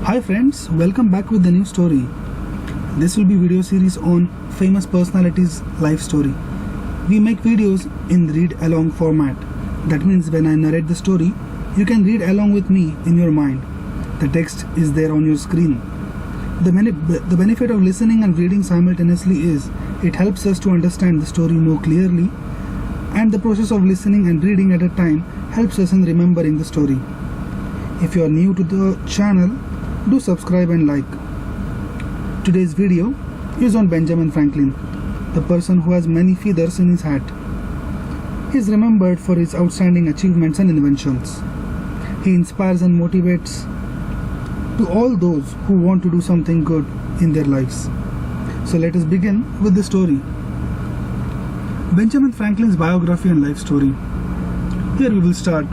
Hi friends, welcome back with the new story. This will be video series on famous personalities' life story. We make videos in read along format. That means when I narrate the story, you can read along with me in your mind. The text is there on your screen. The benefit of listening and reading simultaneously is it helps us to understand the story more clearly, and the process of listening and reading at a time helps us in remembering the story. If you are new to the channel, do subscribe and like. Today's video is on Benjamin Franklin, the person who has many feathers in his hat. He is remembered for his outstanding achievements and inventions. He inspires and motivates to all those who want to do something good in their lives. So let us begin with the story. Benjamin Franklin's biography and life story. Here we will start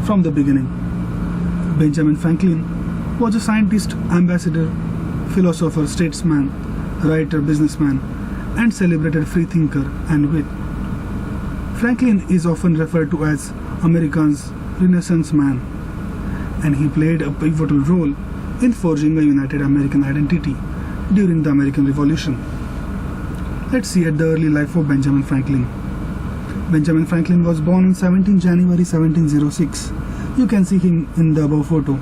from the beginning. Benjamin Franklin was a scientist, ambassador, philosopher, statesman, writer, businessman, and celebrated freethinker and wit. Franklin is often referred to as America's Renaissance man, and he played a pivotal role in forging a united American identity during the American Revolution. Let's see at the early life of Benjamin Franklin. Benjamin Franklin was born on 17 January 1706. You can see him in the above photo,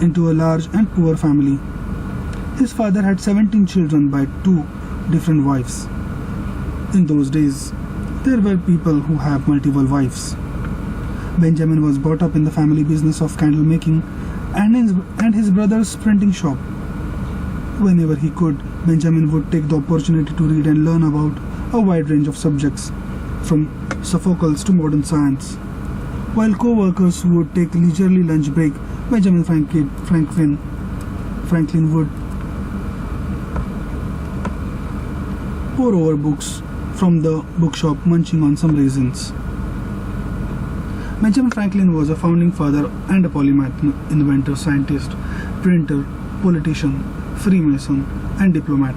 into a large and poor family. His father had 17 children by 2 different wives. In those days, there were people who have multiple wives. Benjamin was brought up in the family business of candle making and his brother's printing shop. Whenever he could, Benjamin would take the opportunity to read and learn about a wide range of subjects, from Sophocles to modern science. While co-workers would take leisurely lunch break, Benjamin Franklin would pore over books from the bookshop, munching on some raisins. Benjamin Franklin was a founding father and a polymath, inventor, scientist, printer, politician, Freemason, and diplomat.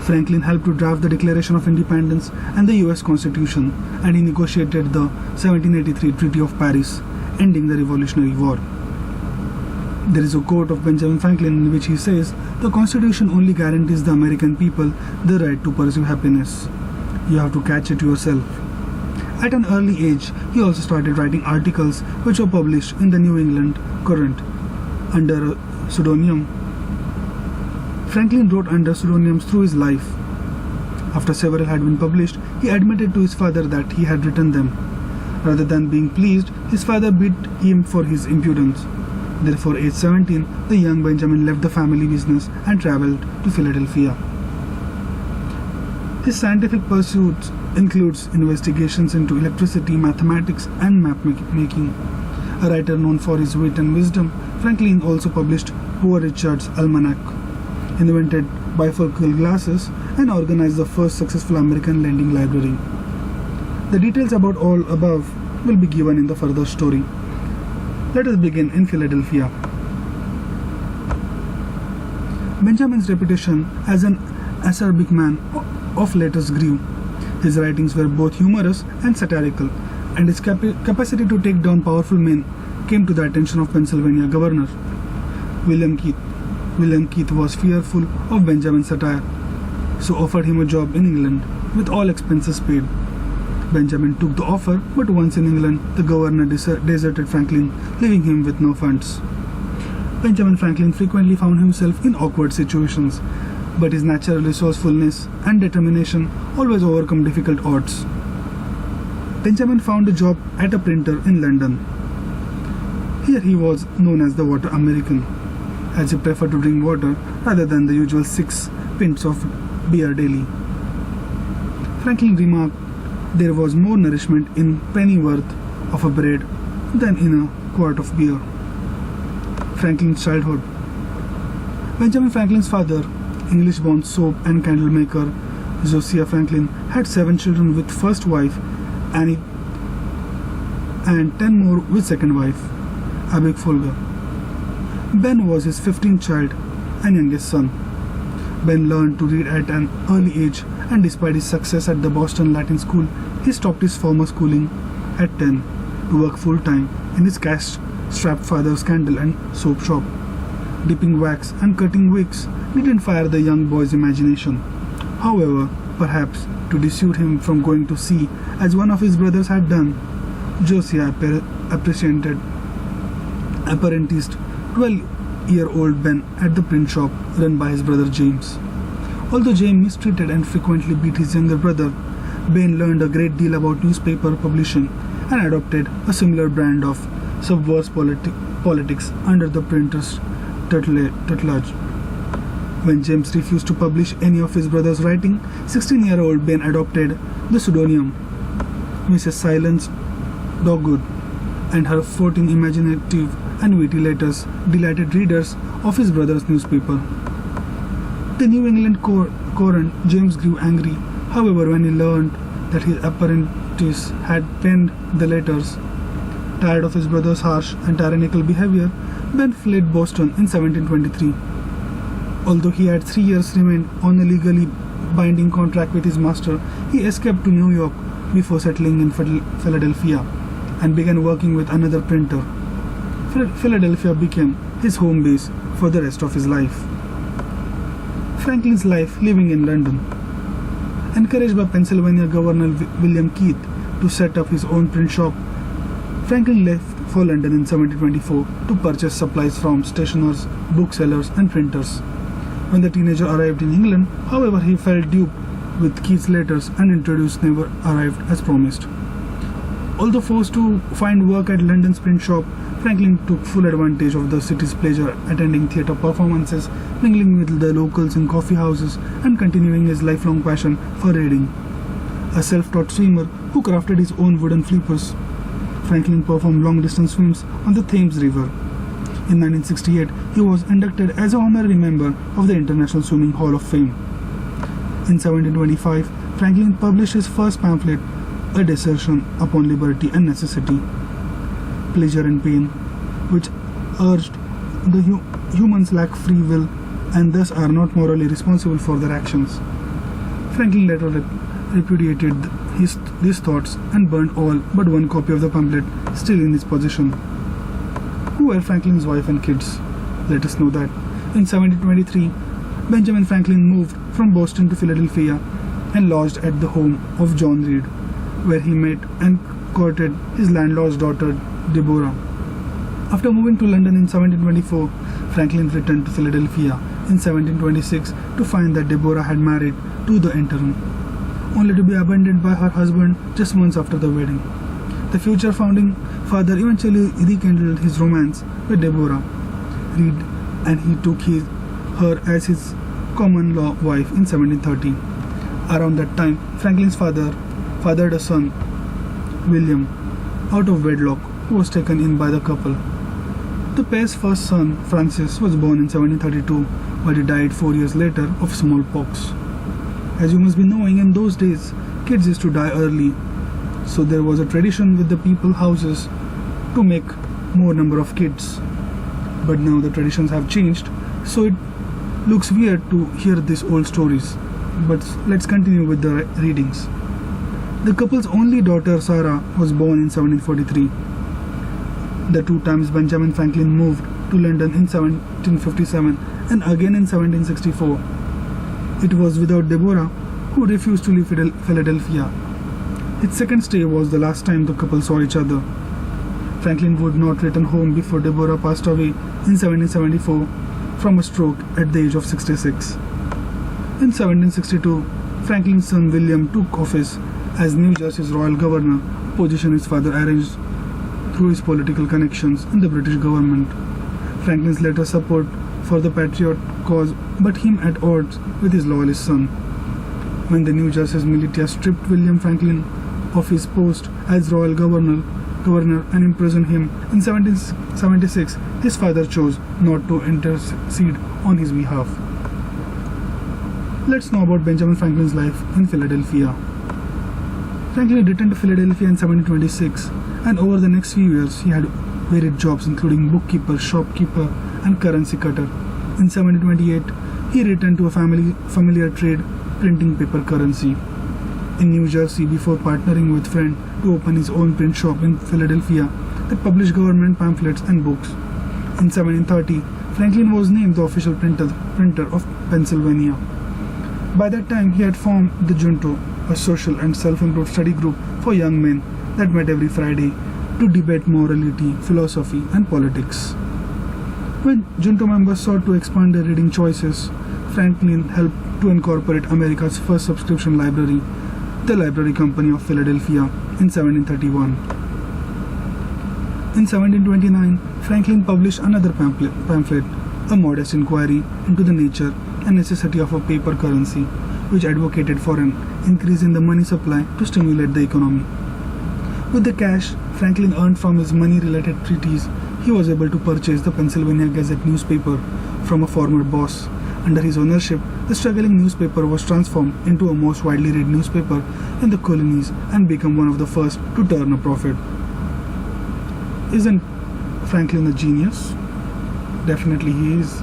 Franklin helped to draft the Declaration of Independence and the US Constitution, and he negotiated the 1783 Treaty of Paris, ending the Revolutionary War. There is a quote of Benjamin Franklin in which he says, "The Constitution only guarantees the American people the right to pursue happiness. You have to catch it yourself." At an early age, he also started writing articles which were published in the New England Courant under a pseudonym. Franklin wrote under pseudonyms through his life. After several had been published, he admitted to his father that he had written them. Rather than being pleased, his father beat him for his impudence. Therefore, aged 17, the young Benjamin left the family business and traveled to Philadelphia. His scientific pursuits includes investigations into electricity, mathematics, and map making. A writer known for his wit and wisdom, Franklin also published Poor Richard's Almanac, invented bifocal glasses, and organized the first successful American lending library. The details about all above will be given in the further story. Let us begin in Philadelphia. Benjamin's reputation as an acerbic man of letters grew. His writings were both humorous and satirical, and his capacity to take down powerful men came to the attention of Pennsylvania Governor William Keith. William Keith was fearful of Benjamin's satire, so offered him a job in England with all expenses paid. Benjamin took the offer, but once in England, the governor deserted Franklin, leaving him with no funds. Benjamin Franklin frequently found himself in awkward situations, but his natural resourcefulness and determination always overcome difficult odds. Benjamin found a job at a printer in London. Here he was known as the Water American, as he preferred to drink water rather than the usual 6 pints of beer daily. Franklin remarked there was more nourishment in pennyworth of a bread than in a quart of beer. Franklin's childhood. Benjamin Franklin's father, English-born soap and candle maker Josiah Franklin, had 7 children with first wife Annie and 10 more with second wife Bifocals. Ben was his 15th child and youngest son. Ben learned to read at an early age, and despite his success at the Boston Latin School, he stopped his former schooling at 10 to work full-time in his cash-strapped father's candle and soap shop. dipping wax and cutting wigs didn't fire the young boy's imagination. However, perhaps to dissuade him from going to sea as one of his brothers had done, Josiah apprenticed 12-year-old Ben at the print shop run by his brother James. Although James mistreated and frequently beat his younger brother, Ben learned a great deal about newspaper publishing and adopted a similar brand of subverse politics under the printer's tutelage. When James refused to publish any of his brother's writing, 16-year-old Ben adopted the pseudonym Mrs. Silence Dogwood, and her 14 imaginative and witty letters delighted readers of his brother's newspaper. The New England Courant, James grew angry. However, when he learned that his apprentice had penned the letters, tired of his brother's harsh and tyrannical behavior, Ben fled Boston in 1723. Although he had 3 years remained on a legally binding contract with his master, he escaped to New York before settling in Philadelphia and began working with another printer. Philadelphia became his home base for the rest of his life. Franklin's life living in London. Encouraged by Pennsylvania Governor William Keith to set up his own print shop, Franklin left for London in 1724 to purchase supplies from stationers, booksellers, and printers. When the teenager arrived in England, however, he fell duped with Keith's letters and introduced never arrived as promised. Although forced to find work at London's print shop, Franklin took full advantage of the city's pleasure, attending theatre performances, mingling with the locals in coffee houses, and continuing his lifelong passion for reading. A self-taught swimmer who crafted his own wooden flippers, Franklin performed long-distance swims on the Thames River. In 1968, he was inducted as an honorary member of the International Swimming Hall of Fame. In 1725, Franklin published his first pamphlet, A Dissertation upon Liberty and Necessity, Pleasure and Pain, which urged the humans lack free will and thus are not morally responsible for their actions. Franklin later repudiated these thoughts and burned all but one copy of the pamphlet still in his possession. Who were Franklin's wife and kids? Let us know that. In 1723, Benjamin Franklin moved from Boston to Philadelphia and lodged at the home of John Reed, where he met and courted his landlord's daughter, Deborah. After moving to London in 1724, Franklin returned to Philadelphia in 1726 to find that Deborah had married to the interim, only to be abandoned by her husband just months after the wedding. The future founding father eventually rekindled his romance with Deborah Reed, and he took her as his common-law wife in 1730. Around that time, Franklin's father fathered a son, William, out of wedlock, who was taken in by the couple. The pair's first son, Francis, was born in 1732, but he died 4 years later of smallpox. As you must be knowing, in those days, kids used to die early, so there was a tradition with the people's houses to make more number of kids. But now the traditions have changed, so it looks weird to hear these old stories. But let's continue with the readings. The couple's only daughter, Sarah, was born in 1743. The 2 times Benjamin Franklin moved to London in 1757 and again in 1764. It was without Deborah, who refused to leave Philadelphia. Its second stay was the last time the couple saw each other. Franklin would not return home before Deborah passed away in 1774 from a stroke at the age of 66. In 1762, Franklin's son William took office as New Jersey's royal governor, a position his father arranged through his political connections in the British government. Franklin's later support for the patriot cause put him at odds with his loyalist son. When the New Jersey's militia stripped William Franklin of his post as royal governor and imprisoned him in 1776, his father chose not to intercede on his behalf. Let's know about Benjamin Franklin's life in Philadelphia. Franklin returned to Philadelphia in 1726, and over the next few years he had varied jobs including bookkeeper, shopkeeper, and currency cutter. In 1728, he returned to a familiar trade, printing paper currency. In New Jersey, before partnering with friend to open his own print shop in Philadelphia that published government pamphlets and books. In 1730, Franklin was named the official printer of Pennsylvania. By that time, he had formed the Junto, a social and self-improved study group for young men that met every Friday to debate morality, philosophy, and politics. When Junto members sought to expand their reading choices, Franklin helped to incorporate America's first subscription library, the Library Company of Philadelphia, in 1731. In 1729, Franklin published another pamphlet, A Modest Inquiry into the Nature and Necessity of a Paper Currency, which advocated for an increase in the money supply to stimulate the economy. With the cash Franklin earned from his money-related treatise, he was able to purchase the Pennsylvania Gazette newspaper from a former boss. Under his ownership, the struggling newspaper was transformed into a most widely read newspaper in the colonies and became one of the first to turn a profit. Isn't Franklin a genius? Definitely he is.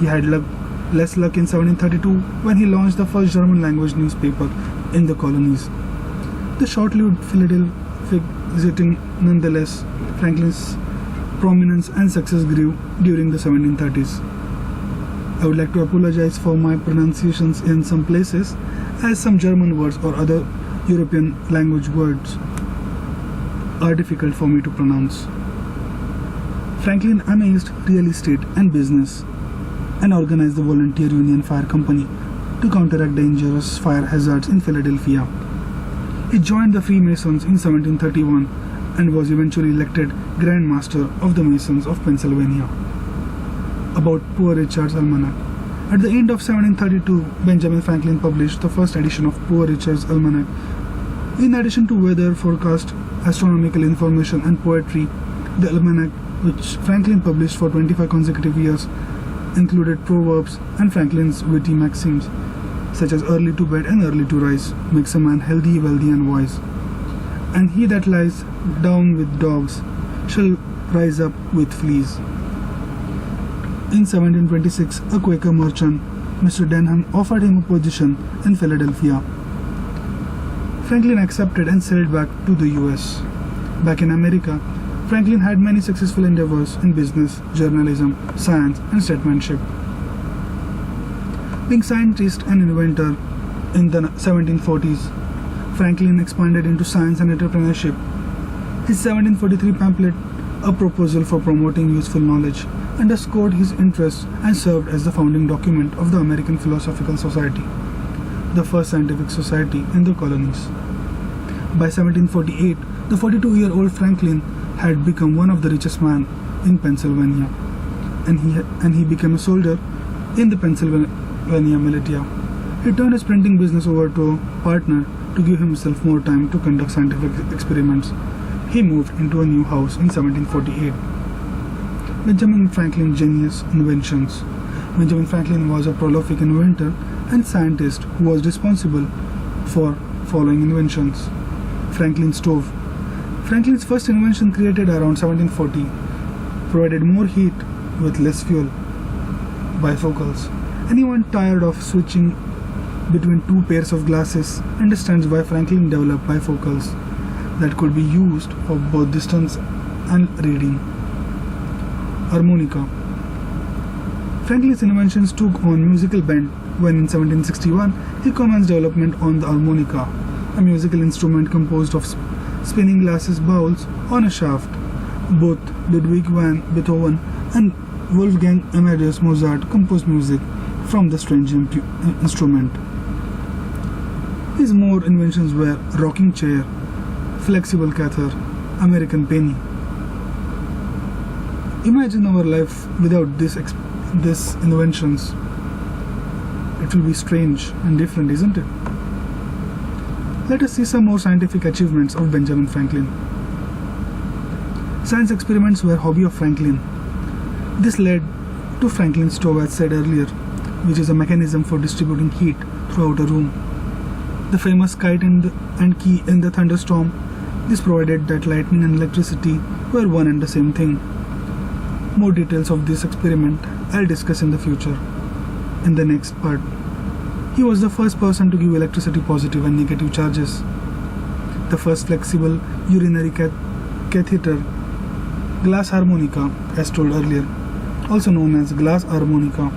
He had less luck in 1732 when he launched the first German language newspaper in the colonies. The short-lived Philadelphia visiting nonetheless, Franklin's prominence and success grew during the 1730s. I would like to apologize for my pronunciations in some places, as some German words or other European language words are difficult for me to pronounce. Franklin amazed real estate and business and organized the Volunteer Union Fire Company to counteract dangerous fire hazards in Philadelphia. He joined the Freemasons in 1731 and was eventually elected Grand Master of the Masons of Pennsylvania. About Poor Richard's Almanac. At the end of 1732, Benjamin Franklin published the first edition of Poor Richard's Almanac. In addition to weather forecast, astronomical information, and poetry, the almanac, which Franklin published for 25 consecutive years, included proverbs and Franklin's witty maxims, such as early to bed and early to rise makes a man healthy, wealthy, and wise. And he that lies down with dogs shall rise up with fleas. In 1726, a Quaker merchant, Mr. Denham, offered him a position in Philadelphia. Franklin accepted and sailed back to the US. Back in America, Franklin had many successful endeavors in business, journalism, science, and statesmanship. Being scientist and inventor in the 1740s, Franklin expanded into science and entrepreneurship. His 1743 pamphlet, A Proposal for Promoting Useful Knowledge, underscored his interests and served as the founding document of the American Philosophical Society, the first scientific society in the colonies. By 1748, the 42-year-old Franklin had become one of the richest men in Pennsylvania, and he became a soldier in the Pennsylvania militia. He turned his printing business over to a partner to give himself more time to conduct scientific experiments. He moved into a new house in 1748. Benjamin Franklin's genius inventions. Benjamin Franklin was a prolific inventor and scientist who was responsible for following inventions. Franklin's stove. Franklin's first invention, created around 1740, provided more heat with less fuel. Bifocals. Anyone tired of switching between two pairs of glasses understands why Franklin developed bifocals that could be used for both distance and reading. Harmonica. Franklin's inventions took on musical bent when in 1761 he commenced development on the harmonica, a musical instrument composed of spinning glasses bowls on a shaft. Both Ludwig van Beethoven and Wolfgang Amadeus Mozart composed music from the strange instrument. His more inventions were rocking chair, flexible catheter, American penny. Imagine our life without these inventions. It will be strange and different, isn't it? Let us see some more scientific achievements of Benjamin Franklin. Science experiments were a hobby of Franklin. This led to Franklin's stove, as said earlier, which is a mechanism for distributing heat throughout a room. The famous kite and key in the thunderstorm. This provided that lightning and electricity were one and the same thing. More details of this experiment I'll discuss in the future, in the next part. He was the first person to give electricity positive and negative charges. The first flexible urinary catheter, glass harmonica, as told earlier. also known as glass harmonica,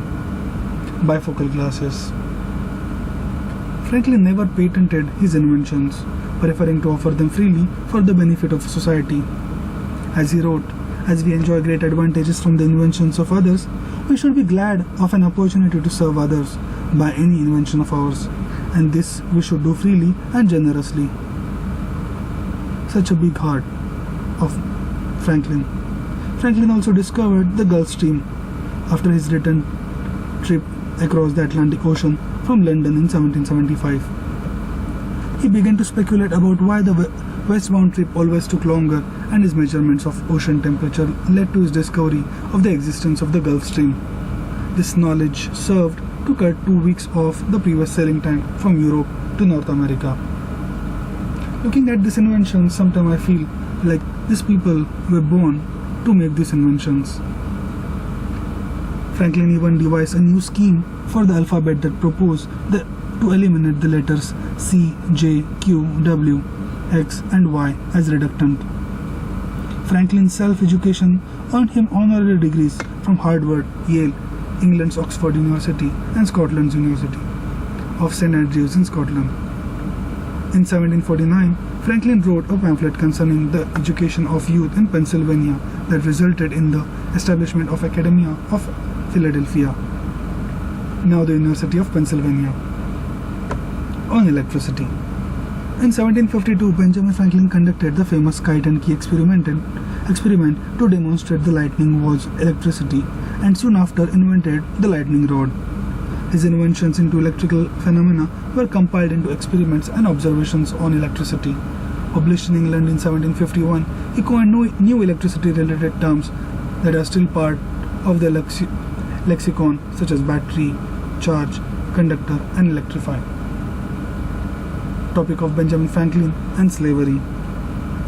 bifocal glasses. Franklin never patented his inventions, preferring to offer them freely for the benefit of society. As he wrote, "As we enjoy great advantages from the inventions of others, we should be glad of an opportunity to serve others by any invention of ours, and this we should do freely and generously." Such a big heart of Franklin. Franklin also discovered the Gulf Stream after his return trip across the Atlantic Ocean from London in 1775. He began to speculate about why the westbound trip always took longer, and his measurements of ocean temperature led to his discovery of the existence of the Gulf Stream. This knowledge served to cut 2 weeks off the previous sailing time from Europe to North America. Looking at this invention, sometimes I feel like these people were born to make these inventions. Franklin even devised a new scheme for the alphabet that proposed to eliminate the letters C, J, Q, W, X and Y as reductant. Franklin's self-education earned him honorary degrees from Harvard, Yale, England's Oxford University and Scotland's University of St Andrews in Scotland. In 1749, Franklin wrote a pamphlet concerning the education of youth in Pennsylvania that resulted in the establishment of Academia of Philadelphia, now the University of Pennsylvania, on electricity. In 1752, Benjamin Franklin conducted the famous kite and key experiment to demonstrate the lightning was electricity, and soon after invented the lightning rod. His inventions into electrical phenomena were compiled into experiments and observations on electricity. Published in England in 1751, he coined new electricity-related terms that are still part of the lexicon, such as battery, charge, conductor, and electrify. Topic of Benjamin Franklin and slavery.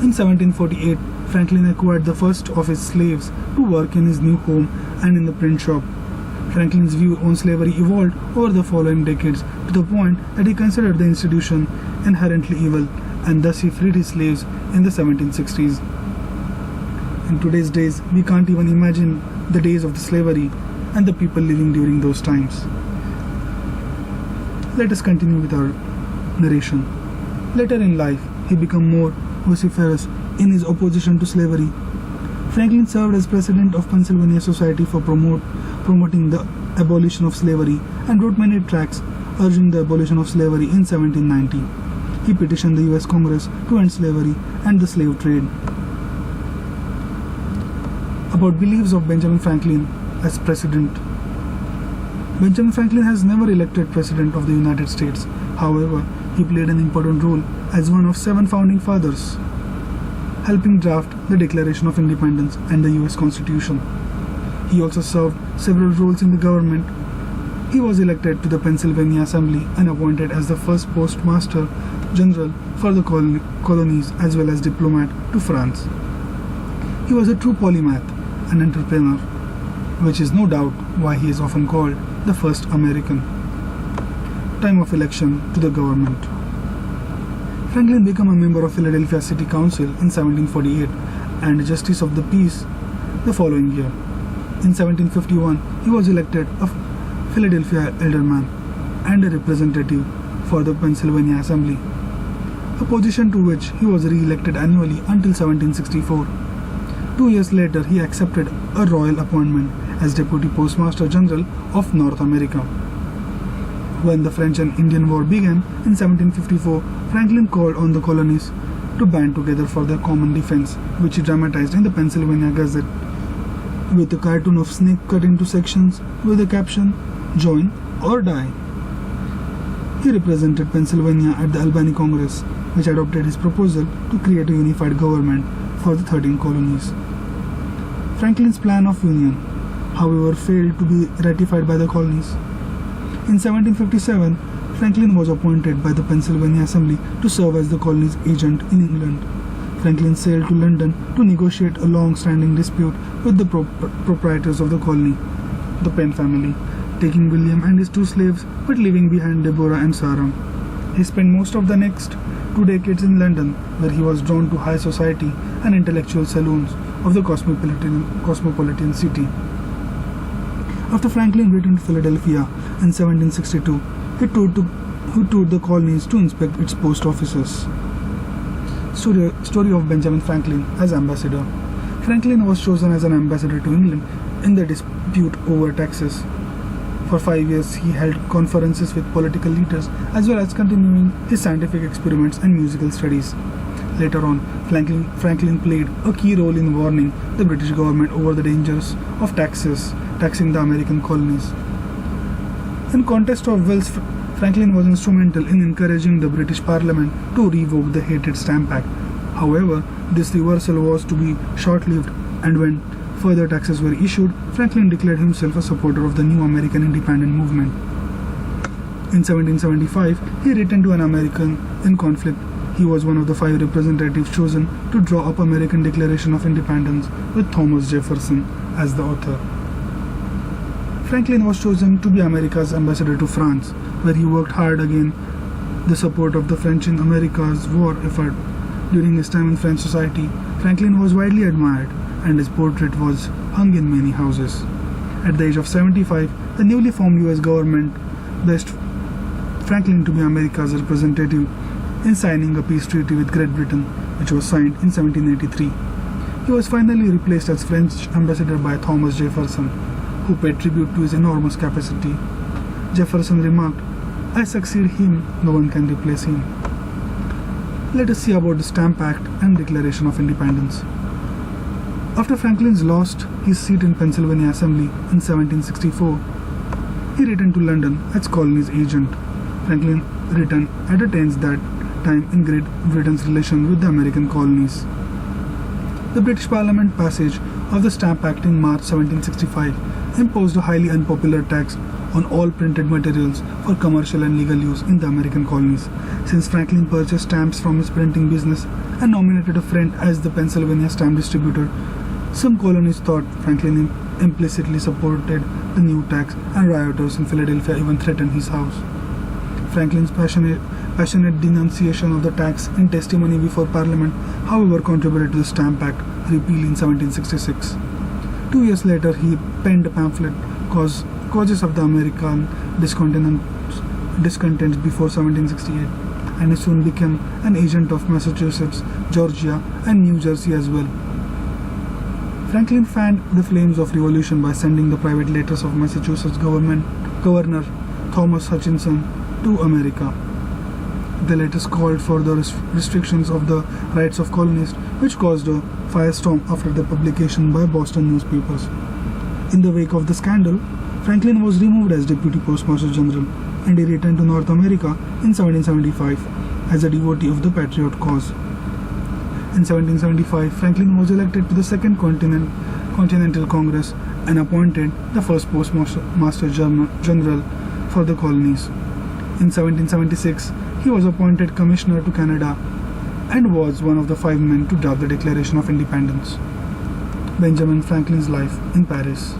In 1748, Franklin acquired the first of his slaves to work in his new home and in the print shop. Franklin's view on slavery evolved over the following decades to the point that he considered the institution inherently evil, and thus he freed his slaves in the 1760s. In today's days, we can't even imagine the days of the slavery and the people living during those times. Let us continue with our narration. Later in life, he became more vociferous in his opposition to slavery. Franklin served as president of Pennsylvania Society for promoting the abolition of slavery and wrote many tracts urging the abolition of slavery in 1790. He petitioned the US Congress to end slavery and the slave trade. About beliefs of Benjamin Franklin as president. Benjamin Franklin has never elected president of the United States. However, he played an important role as one of 7 founding fathers, helping draft the Declaration of Independence and the US Constitution. He also served several roles in the government. He was elected to the Pennsylvania Assembly and appointed as the first postmaster general for the colonies as well as diplomat to France. He was a true polymath, an entrepreneur, which is no doubt why he is often called the first American. Time of election to the government. Franklin became a member of Philadelphia City Council in 1748 and Justice of the Peace the following year. In 1751, he was elected a Philadelphia alderman and a representative for the Pennsylvania Assembly, a position to which he was re-elected annually until 1764. 2 years later, he accepted a royal appointment as Deputy Postmaster General of North America. When the French and Indian War began in 1754, Franklin called on the colonies to band together for their common defense, which he dramatized in the Pennsylvania Gazette with a cartoon of snake cut into sections with the caption, "Join or die." He represented Pennsylvania at the Albany Congress, which adopted his proposal to create a unified government for the 13 colonies. Franklin's plan of union, however, failed to be ratified by the colonies. In 1757, Franklin was appointed by the Pennsylvania Assembly to serve as the colony's agent in England. Franklin sailed to London to negotiate a long-standing dispute with the proprietors of the colony, the Penn family, taking William and his 2 slaves but leaving behind Deborah and Sarah. He spent most of the next 2 decades in London, where he was drawn to high society and intellectual saloons of the cosmopolitan city. After Franklin returned to Philadelphia in 1762, he toured the colonies to inspect its post offices. Story of Benjamin Franklin as ambassador. Franklin was chosen as an ambassador to England in the dispute over taxes. For 5 years, he held conferences with political leaders as well as continuing his scientific experiments and musical studies. Later on, Franklin played a key role in warning the British government over the dangers of taxing the American colonies. In contest of wealth, Franklin was instrumental in encouraging the British Parliament to revoke the hated Stamp Act. However, this reversal was to be short-lived, and when further taxes were issued, Franklin declared himself a supporter of the new American independent movement. In 1775, he returned to an America in conflict. He was one of the 5 representatives chosen to draw up American Declaration of Independence with Thomas Jefferson as the author. Franklin was chosen to be America's ambassador to France, where he worked hard against the support of the French in America's war effort. During his time in French society, Franklin was widely admired, and his portrait was hung in many houses. At the age of 75, the newly formed US government blessed Franklin to be America's representative in signing a peace treaty with Great Britain, which was signed in 1783. He was finally replaced as French ambassador by Thomas Jefferson, who paid tribute to his enormous capacity. Jefferson remarked, "I succeed him, no one can replace him." Let us see about the Stamp Act and Declaration of Independence. After Franklin lost his seat in Pennsylvania Assembly in 1764, he returned to London as colony's agent. Franklin returned at a tense that time in Great Britain's relation with the American colonies. The British Parliament passage of the Stamp Act in March 1765 imposed a highly unpopular tax on all printed materials for commercial and legal use in the American colonies. Since Franklin purchased stamps from his printing business and nominated a friend as the Pennsylvania stamp distributor, some colonies thought Franklin implicitly supported the new tax, and rioters in Philadelphia even threatened his house. Franklin's passionate denunciation of the tax in testimony before Parliament, however, contributed to the Stamp Act repeal in 1766. 2 years later, he penned a pamphlet, Causes of the American Discontents before 1768, and he soon became an agent of Massachusetts, Georgia, and New Jersey as well. Franklin fanned the flames of revolution by sending the private letters of Massachusetts Governor Thomas Hutchinson to America. The letters called for the restrictions of the rights of colonists, which caused a firestorm after the publication by Boston newspapers. In the wake of the scandal, Franklin was removed as Deputy Postmaster General, and he returned to North America in 1775 as a devotee of the Patriot cause. In 1775, Franklin was elected to the Second Continental Congress and appointed the first Postmaster General for the colonies. In 1776, he was appointed Commissioner to Canada and was one of the 5 men to draft the Declaration of Independence. Benjamin Franklin's life in Paris.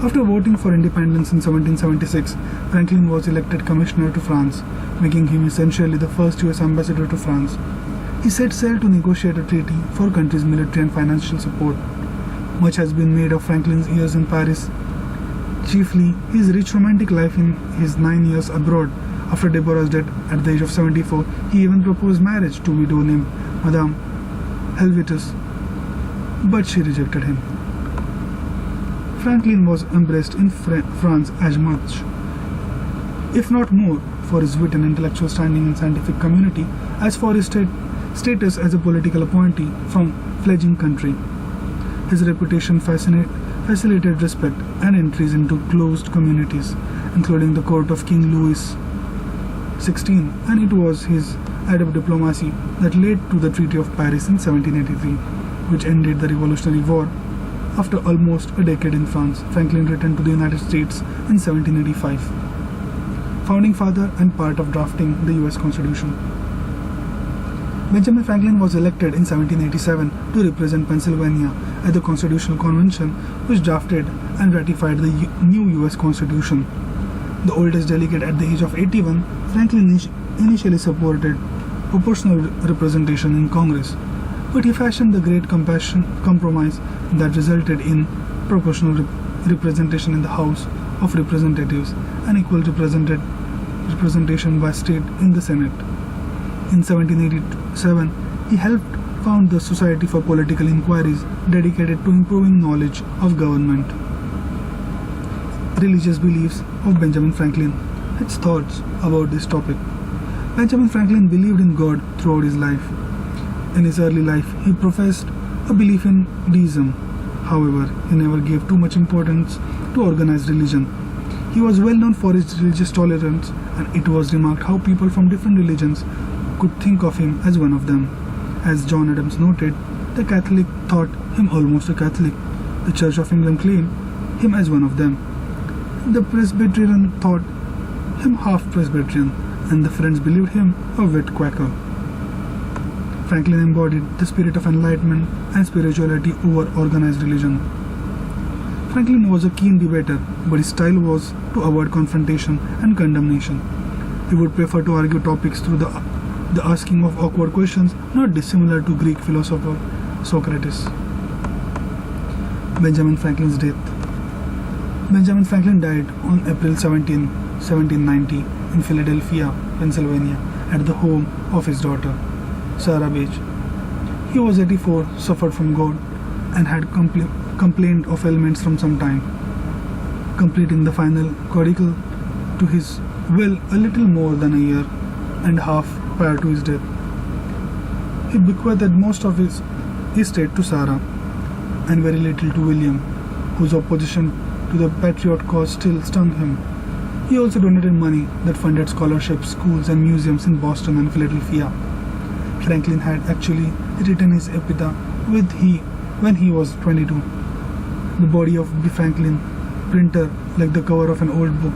After voting for independence in 1776, Franklin was elected Commissioner to France, making him essentially the first US ambassador to France. He set sail to negotiate a treaty for country's military and financial support. Much has been made of Franklin's years in Paris, chiefly his rich romantic life in his 9 years abroad. After Deborah's death at the age of 74, he even proposed marriage to a widow named Madame Helvetus, but she rejected him. Franklin was embraced in France as much, if not more, for his wit and intellectual standing in scientific community as for his status as a political appointee from fledgling country. His reputation facilitated respect and entries into closed communities, including the court of King Louis XVI, and it was his adept diplomacy that led to the Treaty of Paris in 1783, which ended the Revolutionary War. After almost a decade in France, Franklin returned to the United States in 1785. Founding father and part of drafting the US Constitution. Benjamin Franklin was elected in 1787 to represent Pennsylvania at the Constitutional Convention, which drafted and ratified the new US Constitution. The oldest delegate at the age of 81, Franklin initially supported proportional representation in Congress, but he fashioned the Great Compromise that resulted in proportional representation in the House of Representatives and equal representation by state in the Senate. In 1787, he helped found the Society for Political Inquiries dedicated to improving knowledge of government. Religious beliefs of Benjamin Franklin. Its thoughts about this topic. Benjamin Franklin believed in God throughout his life. In his early life, he professed a belief in deism. However, he never gave too much importance to organized religion. He was well known for his religious tolerance, and it was remarked how people from different religions could think of him as one of them. As John Adams noted, the Catholic thought him almost a Catholic. The Church of England claimed him as one of them. The Presbyterian thought him half Presbyterian, and the Friends believed him a wet Quaker. Franklin embodied the spirit of enlightenment and spirituality over organized religion. Franklin was a keen debater, but his style was to avoid confrontation and condemnation. He would prefer to argue topics through the asking of awkward questions, not dissimilar to Greek philosopher Socrates. Benjamin Franklin's death. Benjamin Franklin died on April 17, 1790 in Philadelphia, Pennsylvania, at the home of his daughter, Sarah Page. He was 84, suffered from gout, and had complained of ailments from some time, completing the final codicil to his will a little more than a year and a half prior to his death. He bequeathed most of his estate to Sarah and very little to William, whose opposition to the patriot cause still stung him. He also donated money that funded scholarships, schools and museums in Boston and Philadelphia. Franklin had actually written his epitaph when he was 22. The body of B. Franklin, printer, like the cover of an old book,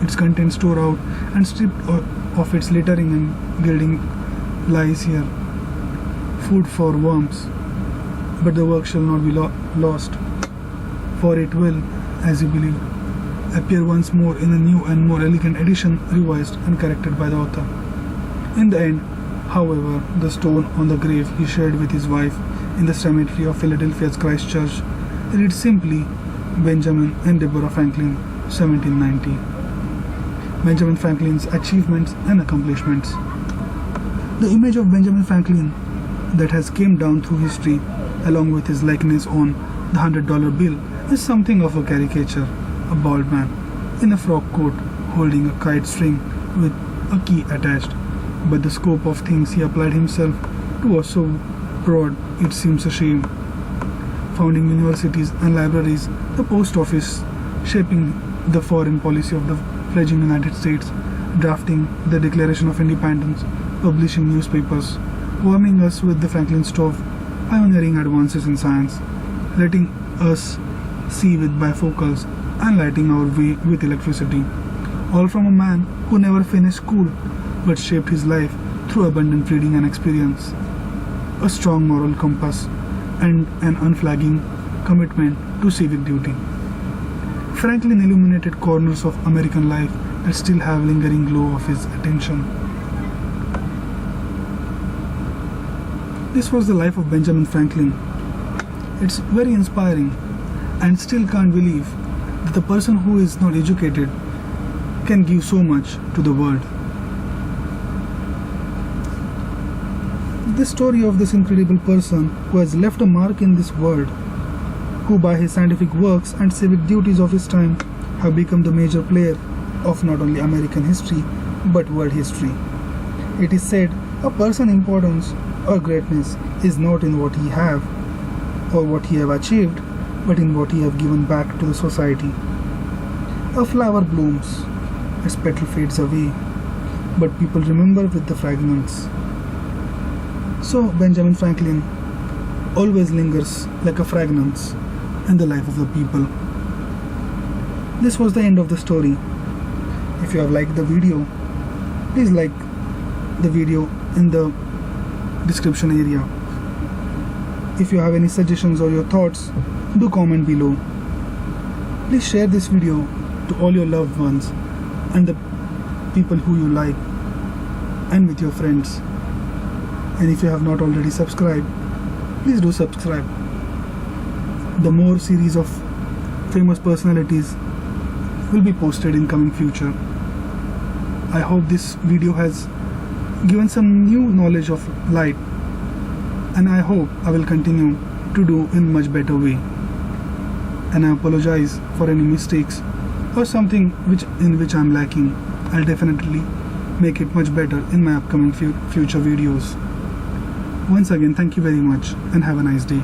its contents tore out and stripped of its lettering and gilding, lies here. Food for worms. But the work shall not be lost, for it will, as he believed, appear once more in a new and more elegant edition, revised and corrected by the author. In the end, however, the stone on the grave he shared with his wife in the cemetery of Philadelphia's Christ Church reads simply Benjamin and Deborah Franklin, 1790. Benjamin Franklin's achievements and accomplishments. The image of Benjamin Franklin that has came down through history, along with his likeness on the $100 bill, is something of a caricature. A bald man in a frock coat holding a kite string with a key attached. But the scope of things he applied himself to was so broad it seems a shame. Founding universities and libraries, the post office, shaping the foreign policy of the fledgling United States, drafting the Declaration of Independence, publishing newspapers, warming us with the Franklin stove, pioneering advances in science, letting us see with bifocals, and lighting our way with electricity, all from a man who never finished school but shaped his life through abundant reading and experience, a strong moral compass, and an unflagging commitment to civic duty. Franklin illuminated corners of American life that still have lingering glow of his attention. This was the life of Benjamin Franklin. It's very inspiring, and still can't believe that the person who is not educated can give so much to the world. The story of this incredible person who has left a mark in this world, who by his scientific works and civic duties of his time have become the major player of not only American history but world history. It is said a person's importance or greatness is not in what he have or what he have achieved, but in what he have given back to the society. A flower blooms, its petal fades away, but people remember with the fragments. So Benjamin Franklin always lingers like a fragrance in the life of the people. This was the end of the story. If you have liked the video, please like the video in the description area. If you have any suggestions or your thoughts, do comment below. Please share this video to all your loved ones and the people who you like, and with your friends. And if you have not already subscribed, please do subscribe. The more series of famous personalities will be posted in coming future. I hope this video has given some new knowledge of light, and I hope I will continue to do in much better way. And I apologize for any mistakes or something in which I'm lacking. I'll definitely make it much better in my upcoming future videos. Once again, thank you very much and have a nice day.